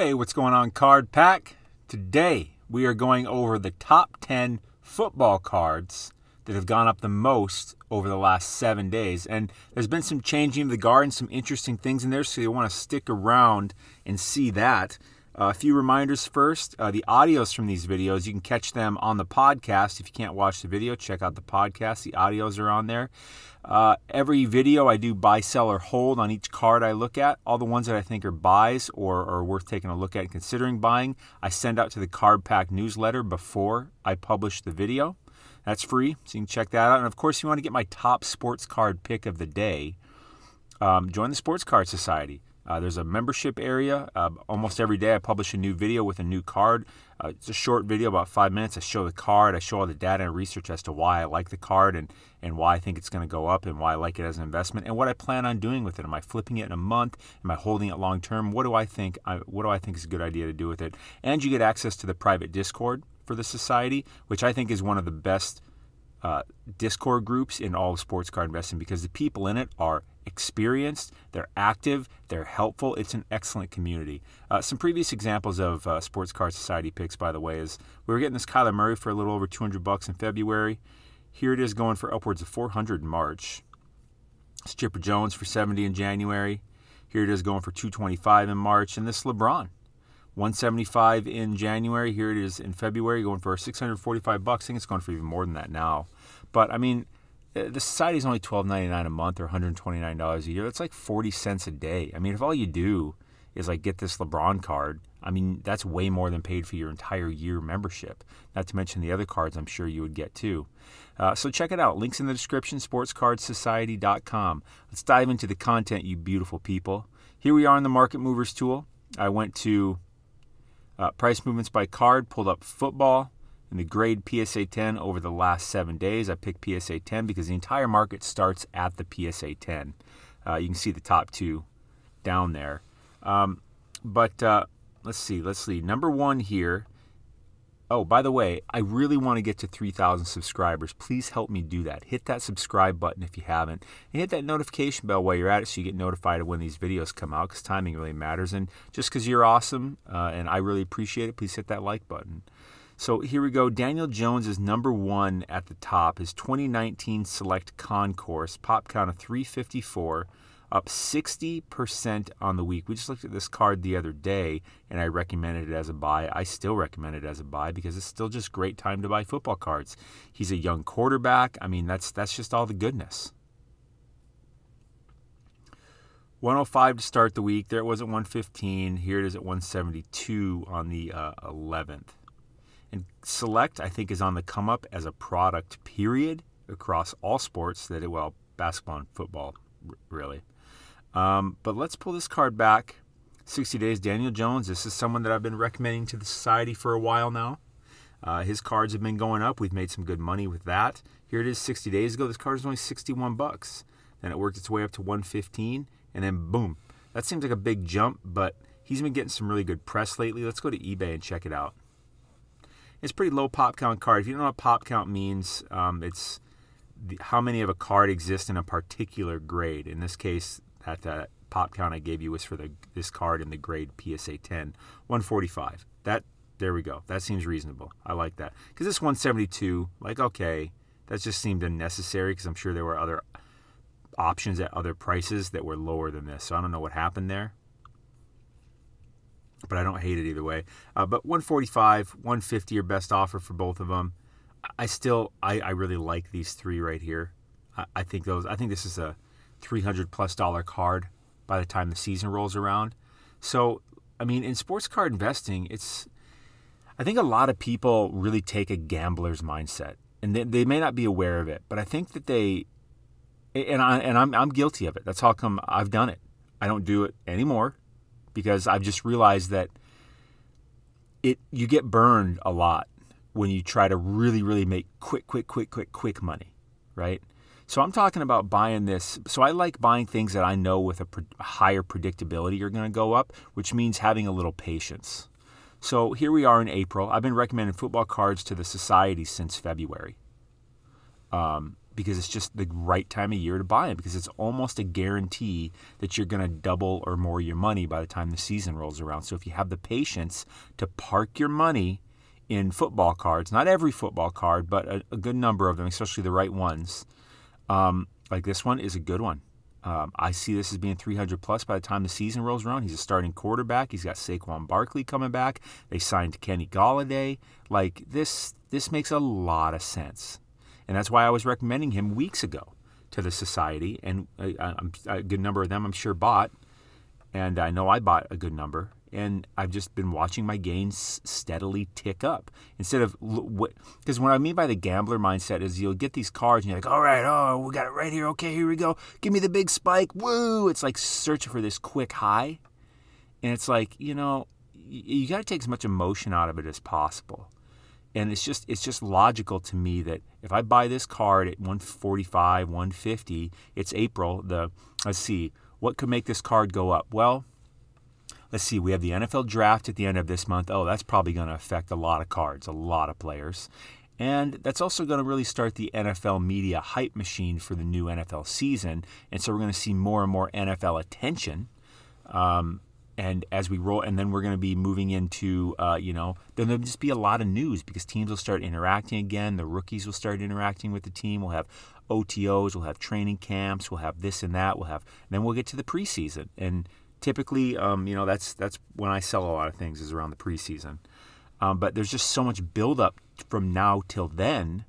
Hey, what's going on, Card Pack? Today, we are going over the top 10 football cards that have gone up the most over the last 7 days. And there's been some changing of the guard and some interesting things in there, so you want to stick around and see that. A few reminders first. The audios from these videos, you can catch them on the podcast. If you can't watch the video, check out the podcast. The audios are on there. Every video I do buy, sell, or hold on each card I look at. All the ones that I think are buys or are worth taking a look at and considering buying, I send out to the Card Pack newsletter before I publish the video. That's free, so you can check that out. And of course, if you want to get my top sports card pick of the day, join the Sports Card Society. There's a membership area. Almost every day I publish a new video with a new card. It's a short video, about 5 minutes. I show the card. I show all the data and research as to why I like the card and why I think it's going to go up and why I like it as an investment and what I plan on doing with it. Am I flipping it in a month? Am I holding it long term? What do I think is a good idea to do with it? And you get access to the private Discord for the society, which I think is one of the best Discord groups in all of sports card investing because the people in it are experienced, they're active, they're helpful. It's an excellent community. Some previous examples of Sports Card Society picks, by the way, is we were getting this Kyler Murray for a little over $200 in February. Here it is going for upwards of $400 in March. It's Chipper Jones for $70 in January. Here it is going for $225 in March. And this LeBron, $175 in January. Here it is in February going for $645. I think it's going for even more than that now. But I mean, the society is only $12.99 a month or $129 a year. That's like 40 cents a day. I mean, if all you do is like get this LeBron card, I mean, that's way more than paid for your entire year membership. Not to mention the other cards I'm sure you would get too. So check it out. Links in the description, sportscardsociety.com. Let's dive into the content, you beautiful people. Here we are in the Market Movers tool. I went to price movements by card, pulled up football, and the grade PSA 10 over the last 7 days. I picked PSA 10 because the entire market starts at the PSA 10. You can see the top two down there. Let's see. Number one here. Oh, by the way, I really want to get to 3,000 subscribers. Please help me do that. Hit that subscribe button if you haven't. And hit that notification bell while you're at it so you get notified of when these videos come out because timing really matters. And just because you're awesome and I really appreciate it, please hit that like button. So here we go. Daniel Jones is number one at the top. His 2019 Select Concourse, pop count of 354, up 60% on the week. We just looked at this card the other day, and I recommended it as a buy. I still recommend it as a buy because it's still just great time to buy football cards. He's a young quarterback. I mean, that's just all the goodness. 105 to start the week. There it was at 115. Here it is at 172 on the 11th. And Select, I think, is on the come up as a product, period, across all sports, well, basketball and football, really. But let's pull this card back. 60 days, Daniel Jones. This is someone that I've been recommending to the society for a while now. His cards have been going up. We've made some good money with that. Here it is 60 days ago. This card is only $61. Then it worked its way up to 115, and then boom. That seems like a big jump, but he's been getting some really good press lately. Let's go to eBay and check it out. It's a pretty low pop count card. If you don't know what pop count means, it's how many of a card exists in a particular grade. In this case, that pop count I gave you was for this card in the grade PSA 10, 145. There we go. That seems reasonable. I like that. Because this 172, like, okay, that just seemed unnecessary because I'm sure there were other options at other prices that were lower than this. So I don't know what happened there. But I don't hate it either way. But 145, 150 are best offer for both of them. I really like these three right here. I think this is a $300+ card by the time the season rolls around. So, I mean, in sports card investing, I think a lot of people really take a gambler's mindset, and they may not be aware of it, but I think that I'm guilty of it. That's how come I've done it. I don't do it anymore because I've just realized that you get burned a lot when you try to really, really make quick money, right? So I'm talking about buying this. So I like buying things that I know with a higher predictability are going to go up, which means having a little patience. So here we are in April. I've been recommending football cards to the society since February. because it's just the right time of year to buy him, because it's almost a guarantee that you're going to double or more your money by the time the season rolls around. So if you have the patience to park your money in football cards, not every football card, but a good number of them, especially the right ones, like this one is a good one. I see this as being 300 plus by the time the season rolls around. He's a starting quarterback. He's got Saquon Barkley coming back. They signed Kenny Golladay. Like this makes a lot of sense. And that's why I was recommending him weeks ago to the society. And a good number of them I'm sure bought. And I know I bought a good number. And I've just been watching my gains steadily tick up. Instead of, because what I mean by the gambler mindset is you'll get these cards and you're like, all right, oh, we got it right here. Okay, here we go. Give me the big spike. Woo! It's like searching for this quick high. And it's like, you got to take as much emotion out of it as possible. And it's just logical to me that if I buy this card at 145, 150, it's April. Let's see, what could make this card go up? Well, let's see, we have the NFL draft at the end of this month. Oh, that's probably going to affect a lot of cards, a lot of players. And that's also going to really start the NFL media hype machine for the new NFL season. And so we're going to see more and more NFL attention. And as we roll, and then we're going to be moving into, then there'll just be a lot of news because teams will start interacting again. The rookies will start interacting with the team. We'll have OTOs, we'll have training camps, we'll have this and that. Then we'll get to the preseason. And typically, that's when I sell a lot of things is around the preseason. But there's just so much buildup from now till then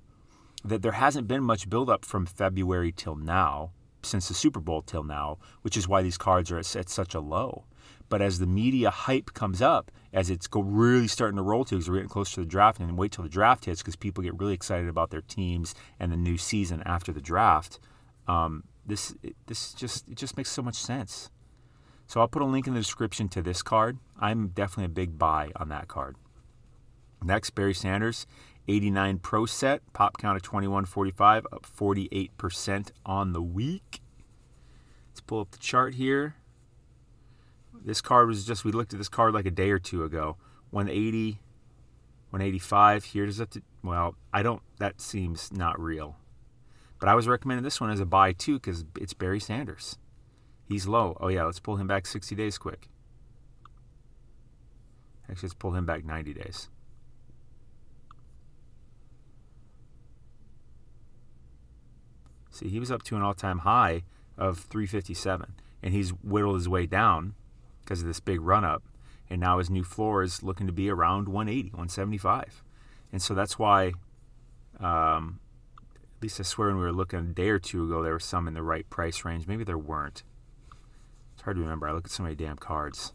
that there hasn't been much buildup from February till now, since the Super Bowl till now, which is why these cards are at such a low. But as the media hype comes up, as it's really starting to roll to, because we're getting close to the draft, and wait till the draft hits because people get really excited about their teams and the new season after the draft. This just makes so much sense. So I'll put a link in the description to this card. I'm definitely a big buy on that card. Next, Barry Sanders, 89 Pro Set, pop count of 2145, up 48% on the week. Let's pull up the chart here. This card was we looked at this card like a day or two ago. 180, 185. Here does it. That seems not real. But I was recommending this one as a buy too because it's Barry Sanders. He's low. Oh yeah, let's pull him back 60 days quick. Actually, let's pull him back 90 days. See, he was up to an all-time high of 357, and he's whittled his way down because of this big run-up, and now his new floor is looking to be around 180, 175. And so that's why, at least I swear when we were looking a day or two ago, there were some in the right price range. Maybe there weren't. It's hard to remember. I look at so many damn cards.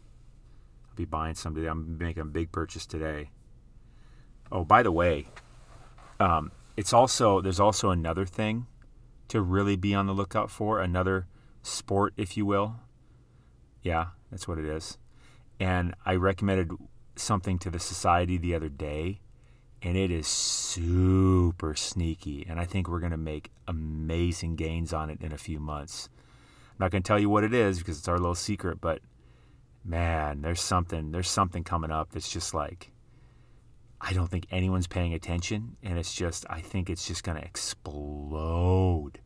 I'll be buying some today. I'm making a big purchase today. Oh, by the way, there's also another thing to really be on the lookout for, another sport, if you will. Yeah, that's what it is. And I recommended something to the society the other day, and it is super sneaky. And I think we're going to make amazing gains on it in a few months. I'm not going to tell you what it is because it's our little secret, but man, there's something coming up that's just like, I don't think anyone's paying attention, and I think it's just going to explode.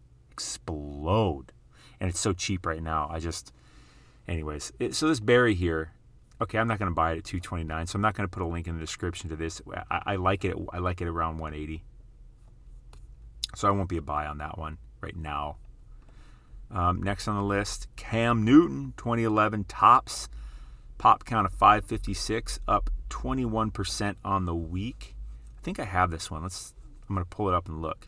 And it's so cheap right now. So this Barry here, okay, I'm not going to buy it at $229, so I'm not going to put a link in the description to this. I like it around 180. So I won't be a buy on that one right now. Next on the list, Cam Newton, 2011 Topps, pop count of 556, up 21% on the week. I think I have this one. I'm going to pull it up and look.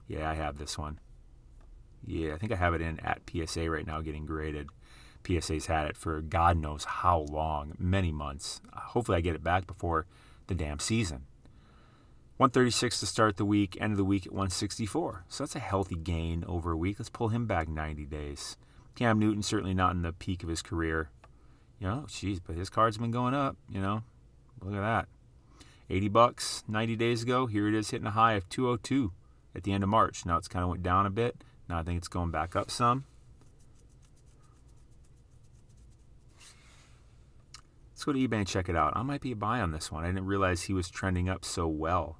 Yeah, I have this one. Yeah, I think I have it in at PSA right now getting graded. PSA's had it for God knows how long, many months. Hopefully I get it back before the damn season. 136 to start the week, end of the week at 164. So that's a healthy gain over a week. Let's pull him back 90 days. Cam Newton certainly not in the peak of his career. But his card's been going up, Look at that. $80 90 days ago. Here it is hitting a high of 202 at the end of March. Now it's kind of went down a bit. Now I think it's going back up some. Let's go to eBay and check it out. I might be a buy on this one. I didn't realize he was trending up so well.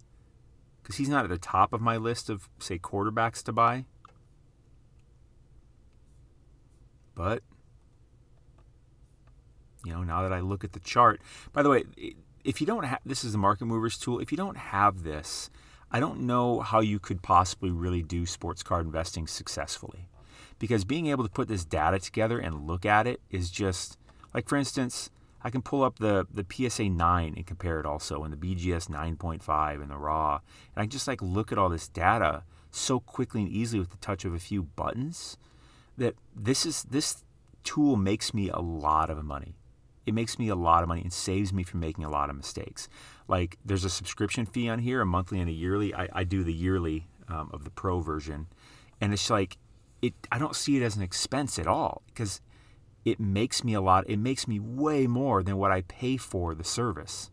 because he's not at the top of my list of, say, quarterbacks to buy. But, now that I look at the chart, by the way, if you don't have, this is the Market Movers tool. If you don't have this, I don't know how you could possibly really do sports card investing successfully. Because being able to put this data together and look at it is just, like for instance, I can pull up the PSA 9 and compare it also, and the BGS 9.5 and the RAW. And I can just look at all this data so quickly and easily with the touch of a few buttons that this tool makes me a lot of money. It makes me a lot of money and saves me from making a lot of mistakes. Like, there's a subscription fee on here, a monthly and a yearly. I do the yearly of the Pro version. And it's I don't see it as an expense at all, because it makes me way more than what I pay for the service.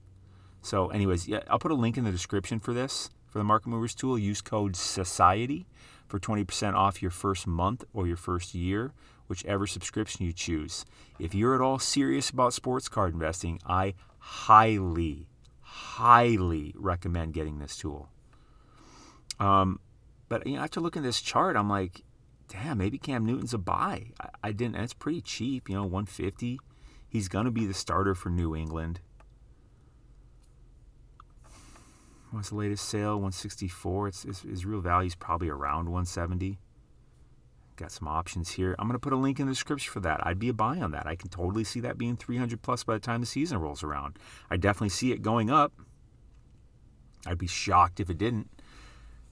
So anyways, yeah, I'll put a link in the description for this, for the Market Movers tool. Use code SOCIETY for 20% off your first month or your first year, whichever subscription you choose. If you're at all serious about sports card investing, I highly recommend getting this tool. But after looking at this chart, I'm like, damn, maybe Cam Newton's a buy. I didn't. It's pretty cheap, $150. He's gonna be the starter for New England. What's the latest sale? 164. His real value is probably around 170. Got some options here. I'm going to put a link in the description for that. I'd be a buy on that. I can totally see that being 300 plus by the time the season rolls around. I definitely see it going up. I'd be shocked if it didn't.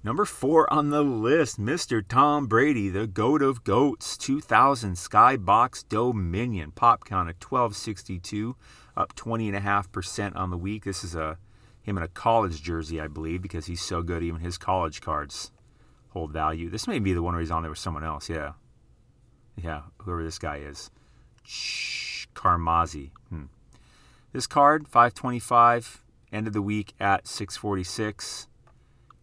Number 4 on the list, Mr. Tom Brady, the GOAT of GOATs, 2000 Skybox Dominion. Pop count at 1262, up 20.5% on the week. This is him in a college jersey, I believe, because he's so good. Even his college cards hold value. This may be the one where he's on there with someone else. Yeah, whoever this guy is. Carmazzi. This card, 525, end of the week at 646.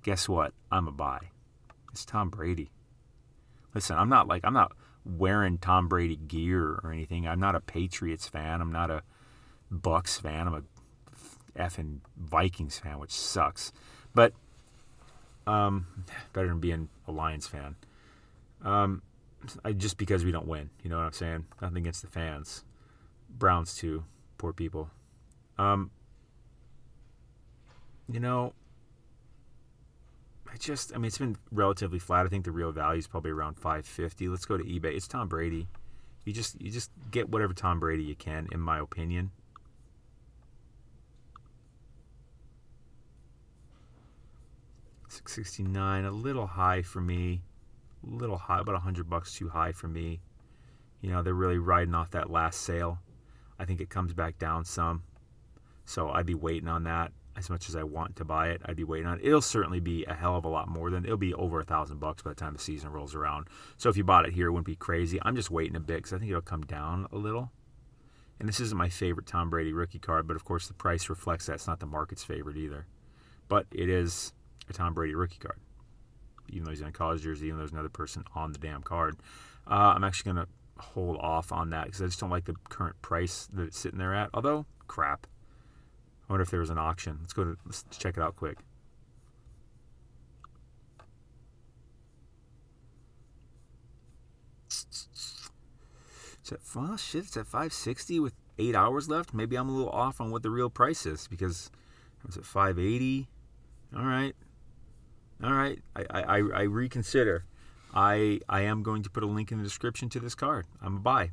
Guess what? I'm a buy. It's Tom Brady. Listen, I'm not wearing Tom Brady gear or anything. I'm not a Patriots fan. I'm not a Bucks fan. I'm a effing Vikings fan, which sucks. But better than being a Lions fan. Just because we don't win. You know what I'm saying? Nothing against the fans. Browns too. Poor people. It's been relatively flat. I think the real value is probably around 550. Let's go to eBay. It's Tom Brady. You just get whatever Tom Brady you can, in my opinion. $669, a little high for me. A little high, about $100 too high for me. They're really riding off that last sale. I think it comes back down some. So I'd be waiting on that. As much as I want to buy it, I'd be waiting on it. It'll certainly be a hell of a lot more than, it'll be over $1,000 by the time the season rolls around. So if you bought it here, it wouldn't be crazy. I'm just waiting a bit because I think it'll come down a little. And this isn't my favorite Tom Brady rookie card, but of course the price reflects that. It's not the market's favorite either. But it is a Tom Brady rookie card. Even though he's in a college jersey, even though there's another person on the damn card. I'm actually going to hold off on that because I just don't like the current price that it's sitting there at. Although, crap. I wonder if there was an auction. Let's check it out quick. It's at 560 with 8 hours left. Maybe I'm a little off on what the real price is because it was at 580. All right. I reconsider. I am going to put a link in the description to this card. I'm a buy.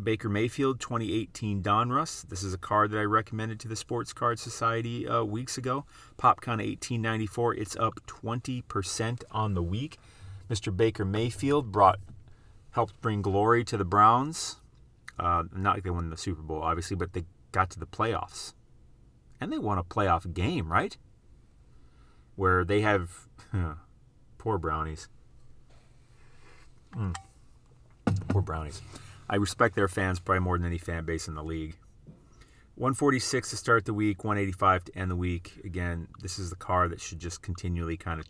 Baker Mayfield 2018 Donruss. This is a card that I recommended to the Sports Card Society weeks ago. Pop count 1894. It's up 20% on the week. Mr. Baker Mayfield helped bring glory to the Browns. Not like they won the Super Bowl, obviously, but they got to the playoffs. And they won a playoff game, right? Where they have... poor Brownies. Poor Brownies. I respect their fans probably more than any fan base in the league. 146 to start the week, 185 to end the week. Again, this is the card that should just continually kind of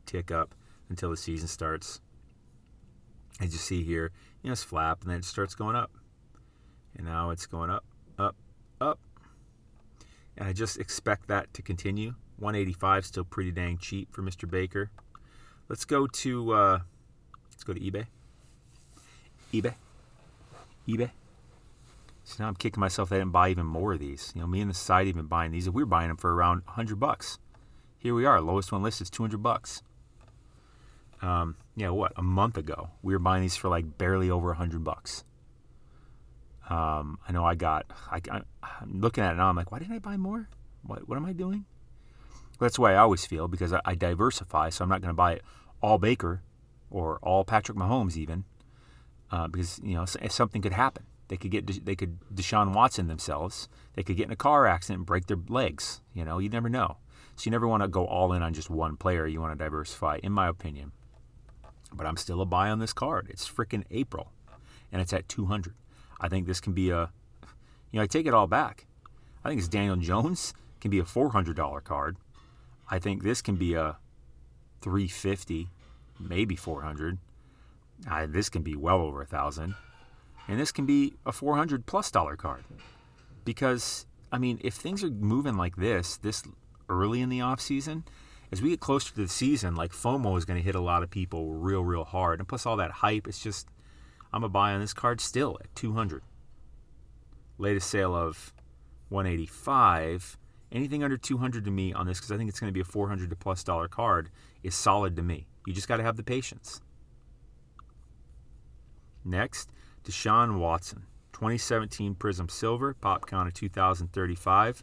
tick up until the season starts. As you see here, it's flap, and then it starts going up. And now it's going up, up, up. and I just expect that to continue. 185 still pretty dang cheap for Mr. Baker. Let's go to eBay. eBay. So now I'm kicking myself that I didn't buy even more of these. Me and the society have been buying these. We were buying them for around $100. Here we are. Lowest one listed is $200. A month ago we were buying these for like barely over $100. I know I'm looking at it now. I'm like, why didn't I buy more? What am I doing? Well, that's the way I always feel, because I diversify. So I'm not going to buy all Baker or all Patrick Mahomes even, because if something could happen. They could Deshaun Watson themselves. They could get in a car accident and break their legs. You never know. So you never want to go all in on just one player. You want to diversify, in my opinion. But I'm still a buy on this card. It's freaking April, and it's at $200. I think this can be I take it all back. I think it's Daniel Jones can be a $400 card. I think this can be a $350, maybe $400. This can be well over $1,000. And this can be a $400+ card. Because, if things are moving like this early in the offseason, as we get closer to the season, like FOMO is going to hit a lot of people real, real hard. And plus all that hype, it's just, I'm a buy on this card still at $200. Latest sale of $185. Anything under $200 to me on this, because I think it's going to be a $400+ card, is solid to me. You just got to have the patience. Next, Deshaun Watson, 2017 Prizm Silver, pop count of 2,035,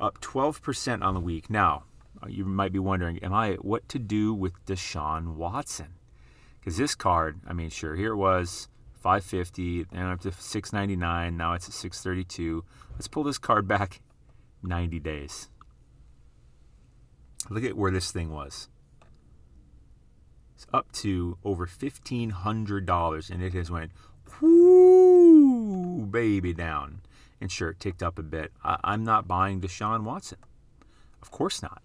up 12% on the week. Now, you might be wondering, what to do with Deshaun Watson? Because this card, sure, here it was, $550, then up to $699, now it's at $632. Let's pull this card back 90 days. Look at where this thing was. It's up to over $1,500, and it has went whoo, baby, down. And sure, it ticked up a bit. I'm not buying Deshaun Watson. Of course not.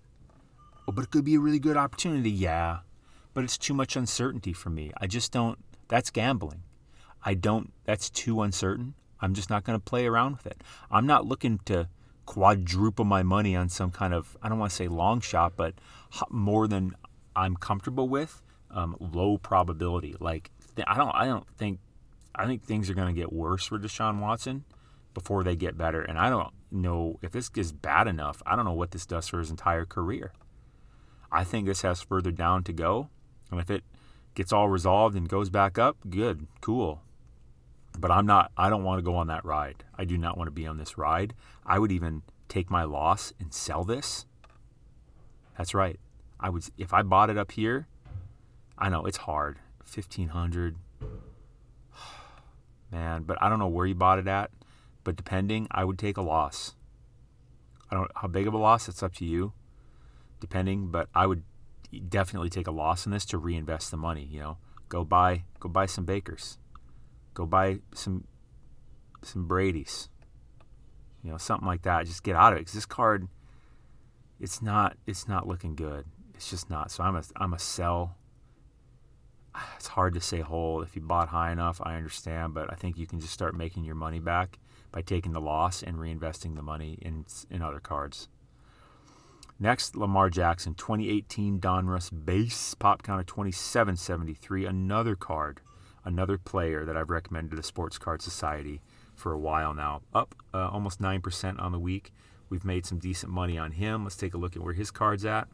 Oh, but it could be a really good opportunity. Yeah, but it's too much uncertainty for me. I just don't. That's gambling. That's too uncertain. I'm just not going to play around with it. I'm not looking to quadruple my money on some kind of, I don't want to say long shot, but more than I'm comfortable with. Low probability. I think things are going to get worse for Deshaun Watson before they get better. And I don't know if this gets bad enough. I don't know what this does for his entire career. I think this has further down to go. And if it gets all resolved and goes back up, good, cool. But I don't want to go on that ride. I do not want to be on this ride. I would even take my loss and sell this. That's right. If I bought it up here, I know it's hard. 1,500. Man, but I don't know where you bought it at. But depending, I would take a loss. I don't know how big of a loss, it's up to you. Depending, but I would definitely take a loss in this to reinvest the money, Go buy some Bakers. Go buy some Bradys. Something like that. Just get out of it. Because this card, it's not looking good. It's just not. So I'm a sell. It's hard to say hold. If you bought high enough, I understand, but I think you can just start making your money back by taking the loss and reinvesting the money in other cards. Next, Lamar Jackson, 2018 Donruss base, pop count of 2773. Another card, another player that I've recommended to the Sports Card Society for a while now. Up almost 9% on the week. We've made some decent money on him. Let's take a look at where his card's at.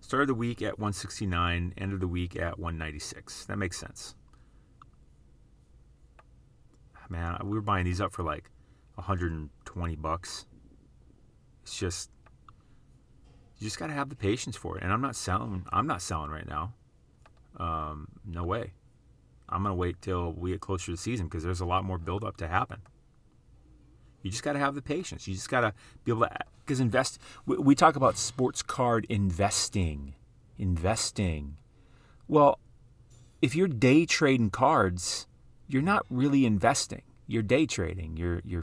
Started the week at 169, ended the week at 196. That makes sense. Man, we were buying these up for like $120. It's just, you just got to have the patience for it. And I'm not selling right now. No way. I'm going to wait till we get closer to the season because there's a lot more build-up to happen. You just got to have the patience. You just got to be able to, because we talk about sports card investing. Well, if you're day trading cards, you're not really investing. You're day trading. You're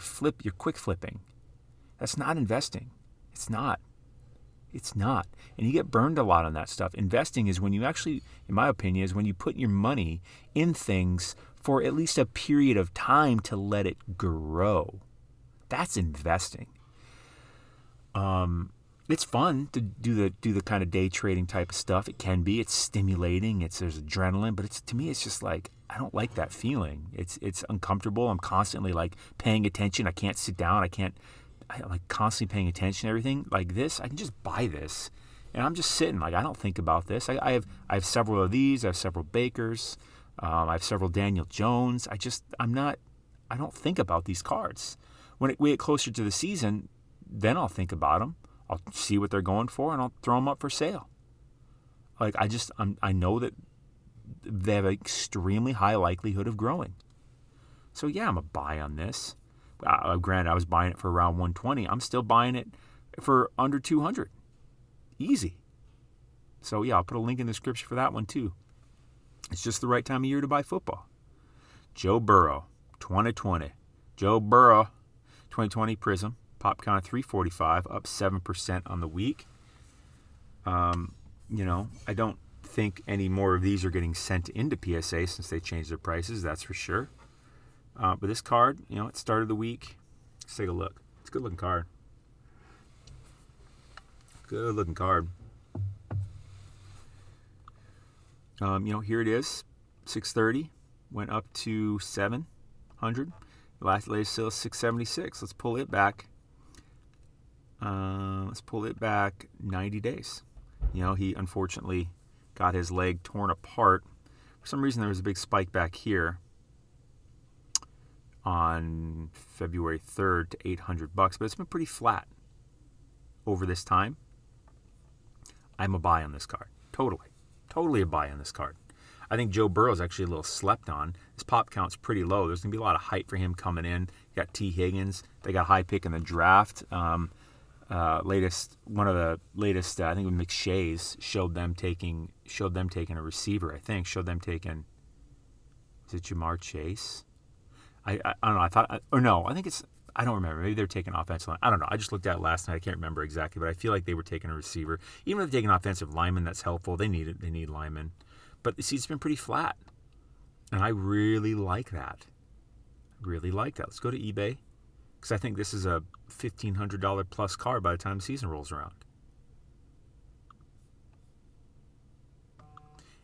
quick flipping. That's not investing. It's not. And you get burned a lot on that stuff. Investing is when you actually, in my opinion, is when you put your money in things for at least a period of time to let it grow. That's investing. It's fun to do the kind of day trading type of stuff. It can be. It's stimulating. There's adrenaline, but to me it's just like, I don't like that feeling. It's uncomfortable. I'm constantly like paying attention. I can't sit down. I'm like constantly paying attention to everything. Like this, I can just buy this, and I'm just sitting. Like, I don't think about this. I have several of these. I have several Bakers. I have several Daniel Jones. I don't think about these cards. When we get closer to the season, then I'll think about them. I'll see what they're going for, and I'll throw them up for sale. Like, I know that they have an extremely high likelihood of growing. So yeah, I'm a buy on this. Granted, I was buying it for around 120. I'm still buying it for under 200. Easy. So yeah, I'll put a link in the description for that one too. It's just the right time of year to buy football. Joe Burrow, 2020. Joe Burrow, 2020 Prizm. Pop count of 345, up 7% on the week. I don't think any more of these are getting sent into PSA since they changed their prices, that's for sure. But this card, it started the week. Let's take a look. It's a good-looking card. Good-looking card. Here it is, 630. Went up to 700. Latest sale is 676. Let's pull it back. Let's pull it back 90 days. He unfortunately got his leg torn apart. For some reason, there was a big spike back here on February 3rd to $800, but it's been pretty flat over this time. I'm a buy on this card. Totally a buy on this card. I think Joe Burrow is actually a little slept on. His pop count's pretty low. There's going to be a lot of hype for him coming in. You got T. Higgins. They got a high pick in the draft. One of the latest, I think it was McShay's, showed them taking a receiver. I think showed them taking. Is it Jamar Chase? I don't know. I don't remember. Maybe they're taking offensive line. I don't know. I just looked at it last night. I can't remember exactly, but I feel like they were taking a receiver. Even if they're taking offensive lineman, that's helpful. They need it. They need linemen. But see, it's been pretty flat, and I really like that. Let's go to eBay, because I think this is a $1,500 plus card by the time the season rolls around.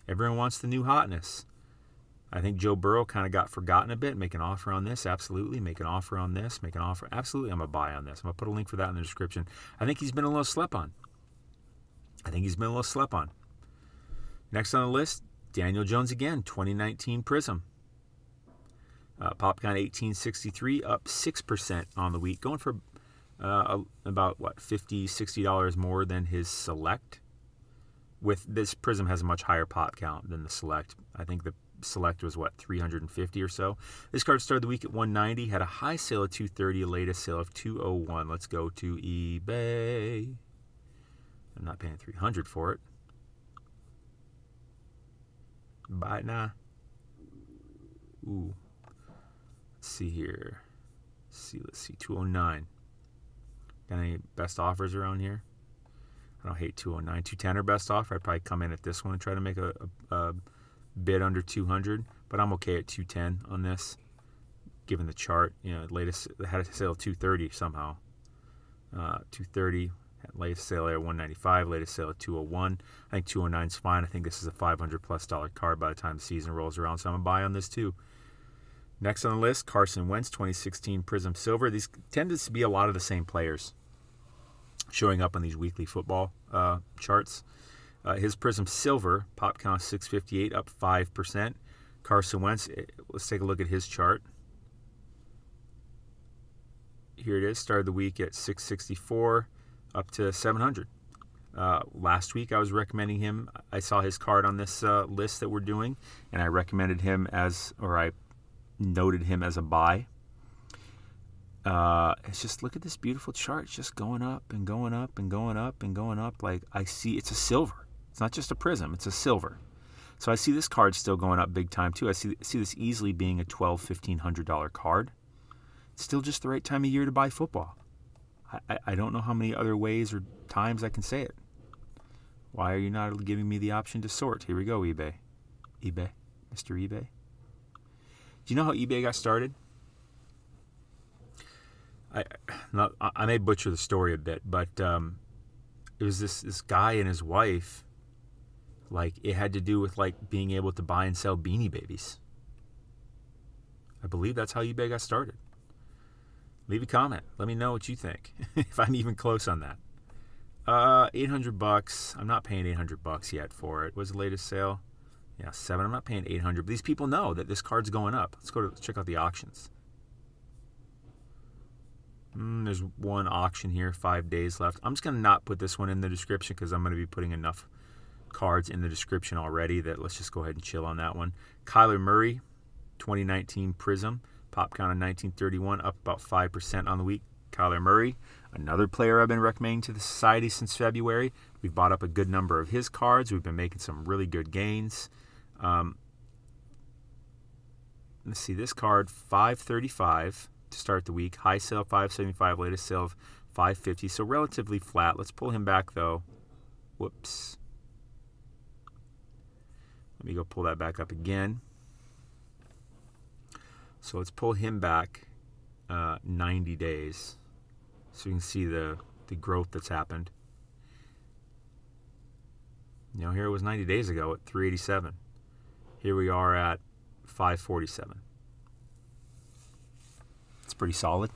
Everyone wants the new hotness. I think Joe Burrow kind of got forgotten a bit. Make an offer on this, absolutely. Make an offer on this, make an offer. Absolutely, I'm a buy on this. I'm going to put a link for that in the description. I think he's been a little slept on. Next on the list, Daniel Jones again, 2019 Prizm. Pop count 1863, up 6% on the week. Going for about, $50, $60 more than his Select. With this Prizm has a much higher pop count than the Select. I think the Select was 350 or so. This card started the week at 190, had a high sale of 230, a latest sale of 201. Let's go to eBay. I'm not paying 300 for it. Buy it now. Ooh. Let's see here. Let's see 209. Got any best offers around here? I don't hate 209. 210 are best offer. I'd probably come in at this one and try to make a bid under 200, but I'm okay at 210 on this, given the chart. Latest had a sale of 230 somehow. 230, latest sale at 195, latest sale at 201. I think 209 is fine. I think this is a $500+ card by the time the season rolls around, so I'm gonna buy on this too. Next on the list, Carson Wentz, 2016 Prizm Silver. These tend to be a lot of the same players showing up on these weekly football charts. His Prizm Silver, pop count 658, up 5%. Carson Wentz, let's take a look at his chart. Here it is, started the week at 664, up to 700. Last week I was recommending him. I saw his card on this list that we're doing, and I recommended him I noted him as a buy. It's just, look at this beautiful chart. It's just going up and going up and going up and going up. Like, I see it's a silver. It's not just a Prizm, it's a silver. So I see this card still going up big time too. I see this easily being a $1,200, $1,500 card. It's still just the right time of year to buy football. I don't know how many other ways or times I can say it. Why are you not giving me the option to sort? Here we go, eBay. eBay, Mr. eBay. Do you know how eBay got started? I may butcher the story a bit, but it was this guy and his wife. Like, it had to do with like being able to buy and sell Beanie Babies. I believe that's how eBay got started. Leave a comment. Let me know what you think. If I'm even close on that. $800. I'm not paying $800 yet for it. What's the latest sale? Yeah, 7. I'm not paying $800. But these people know that this card's going up. Let's check out the auctions. There's one auction here. 5 days left. I'm just going to not put this one in the description because I'm going to be putting enough cards in the description already that let's just go ahead and chill on that one. Kyler Murray, 2019 Prizm. Pop count of 1931, up about 5% on the week. Kyler Murray, another player I've been recommending to the Society since February. We've bought up a good number of his cards. We've been making some really good gains. Let's see, this card, $535 to start the week. High sale, $575. Latest sale of $550. So relatively flat. Let's pull him back, though. Whoops. Let me go pull that back up again. So let's pull him back 90 days. So you can see the growth that's happened. You know, here it was 90 days ago at 387. Here we are at 547. It's pretty solid.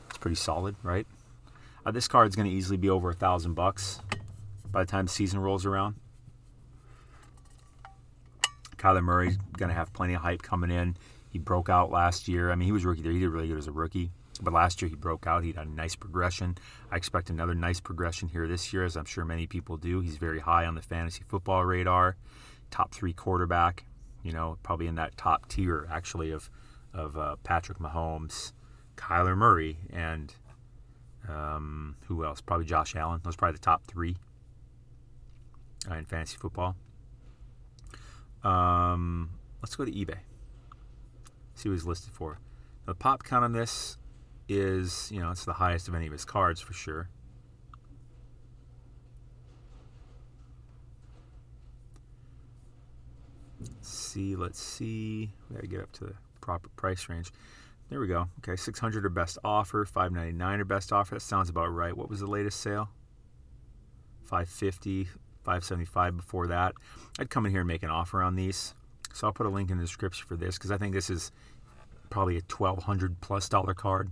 It's pretty solid, right? This card's going to easily be over $1,000 by the time the season rolls around. Kyler Murray's going to have plenty of hype coming in. He broke out last year. I mean, he was rookie there. He did really good as a rookie. But last year he broke out. He had a nice progression. I expect another nice progression here this year, as I'm sure many people do. He's very high on the fantasy football radar. Top 3 quarterback. You know, probably in that top tier, actually, of Patrick Mahomes, Kyler Murray, and who else? Probably Josh Allen. Those are probably the top 3 in fantasy football. Let's go to eBay. See what he's listed for. The pop count on this is, you know, it's the highest of any of his cards for sure. Let's see. We gotta get up to the proper price range. There we go. Okay, $600 or best offer, $599 or best offer. That sounds about right. What was the latest sale? $550, $575 before that. I'd come in here and make an offer on these. So I'll put a link in the description for this because I think this is probably a $1,200+ card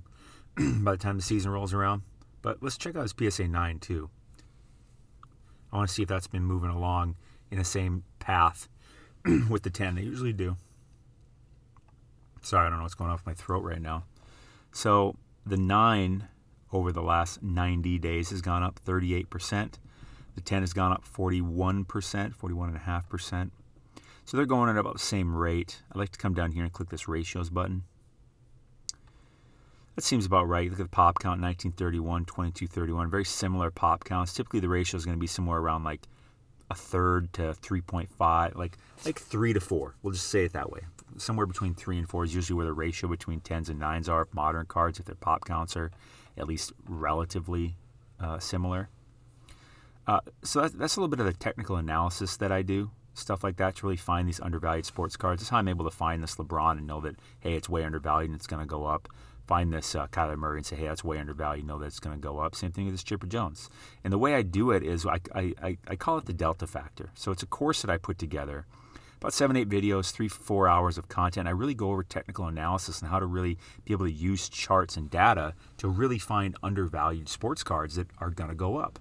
by the time the season rolls around. But let's check out his PSA 9 too. I want to see if that's been moving along in the same path with the 10. They usually do. Sorry, I don't know what's going on with my throat right now. So the 9 over the last 90 days has gone up 38%. The 10 has gone up 41%, 41.5%. So they're going at about the same rate. I'd like to come down here and click this ratios button. That seems about right. Look at the pop count, 1931, 2231. Very similar pop counts. Typically the ratio is going to be somewhere around like a third to 3.5, like 3 to 4. We'll just say it that way. Somewhere between 3 and 4 is usually where the ratio between 10s and 9s are. Modern cards, if their pop counts are at least relatively similar. So that's a little bit of the technical analysis that I do. Stuff like that to really find these undervalued sports cards. That's how I'm able to find this LeBron and know that, hey, it's way undervalued and it's going to go up. Find this Kyler Murray and say, hey, that's way undervalued, know that it's going to go up. Same thing with this Chipper Jones. And the way I do it is I call it the Delta Factor. So it's a course that I put together. About 7-8 videos, 3-4 hours of content. I really go over technical analysis and how to really be able to use charts and data to really find undervalued sports cards that are going to go up.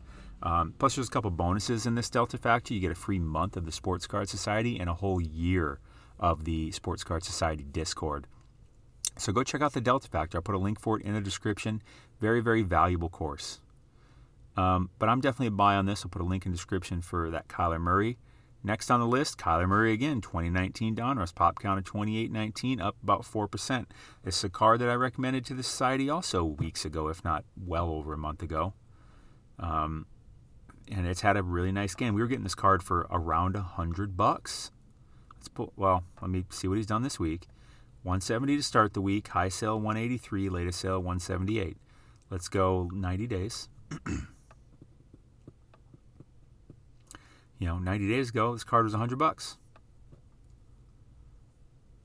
Plus, there's a couple bonuses in this Delta Factor. You get a free month of the Sports Card Society and a whole year of the Sports Card Society Discord. So go check out the Delta Factor. I'll put a link for it in the description. Very, very valuable course. But I'm definitely a buy on this. I'll put a link in the description for that Kyler Murray. Next on the list, Kyler Murray again, 2019 Donruss. Pop count of 2819, up about 4%. It's a card that I recommended to the Society also weeks ago, if not well over a month ago. And it's had a really nice game. We were getting this card for around $100. Well, let me see what he's done this week. 170 to start the week. High sale 183. Latest sale 178. Let's go 90 days. 90 days ago, this card was $100.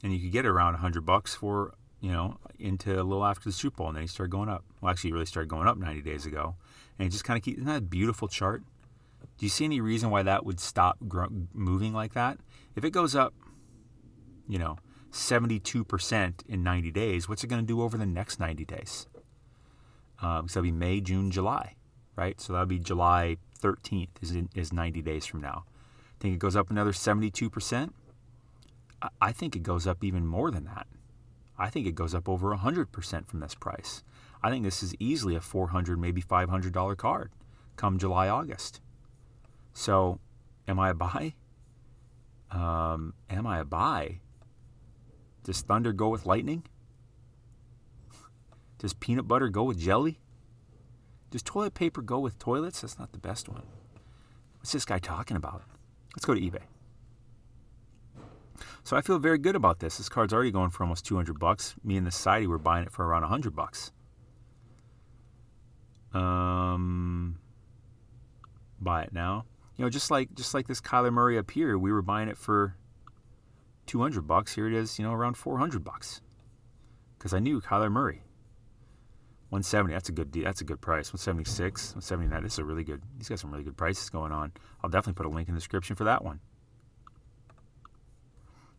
And you could get it around $100 for into a little after the Super Bowl, and then he started going up. Well, actually, he really started going up 90 days ago. And it just kind of keeps, isn't that a beautiful chart? Do you see any reason why that would stop moving like that? If it goes up, 72% in 90 days, what's it going to do over the next 90 days? So that'll be May, June, July, right? So that'll be July 13th is 90 days from now. Think it goes up another 72%? I think it goes up even more than that. I think it goes up over 100% from this price. I think this is easily a $400, maybe $500 card come July, August. So, am I a buy? Am I a buy? Does thunder go with lightning? Does peanut butter go with jelly? Does toilet paper go with toilets? That's not the best one. What's this guy talking about? Let's go to eBay. So I feel very good about this. This card's already going for almost $200. Me and the society were buying it for around $100. Buy it now. Just like this Kyler Murray up here, we were buying it for $200. Here it is, around $400. Because I knew Kyler Murray. 170. That's a good deal. That's a good price. 176, 179. This is a really good. He's got some really good prices going on. I'll definitely put a link in the description for that one.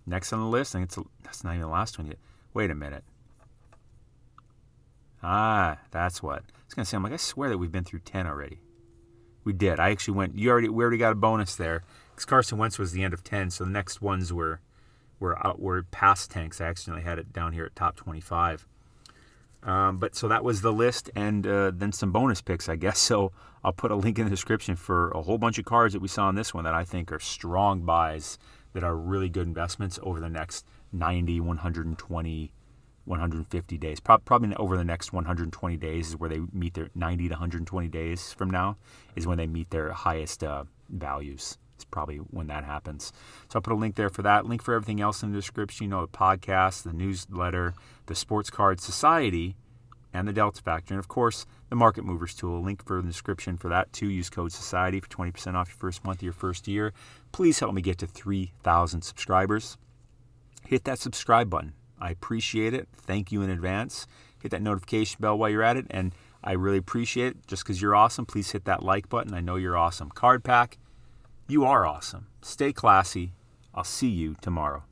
Next on the list, I think that's not even the last one yet. Wait a minute. That's what. I was gonna say. I'm like, I swear that we've been through 10 already. We did. I actually went. We already got a bonus there because Carson Wentz was the end of 10. So the next ones were past 10 because I accidentally had it down here at top 25. But so that was the list, and then some bonus picks, I guess. So I'll put a link in the description for a whole bunch of cards that we saw in this one that I think are strong buys that are really good investments over the next 90, 120, 150 days. Probably over the next 120 days is where they meet their 90 to 120 days from now is when they meet their highest values. It's probably when that happens. So I'll put a link there for that. Link for everything else in the description. The podcast, the newsletter, the Sports Card Society, and the Delta Factor. And, of course, the Market Movers tool. Link for the description for that, too. Use code SOCIETY for 20% off your first month of your first year. Please help me get to 3,000 subscribers. Hit that subscribe button. I appreciate it. Thank you in advance. Hit that notification bell while you're at it. And I really appreciate it. Just because you're awesome, please hit that like button. I know you're awesome. Card Pack, you are awesome. Stay classy. I'll see you tomorrow.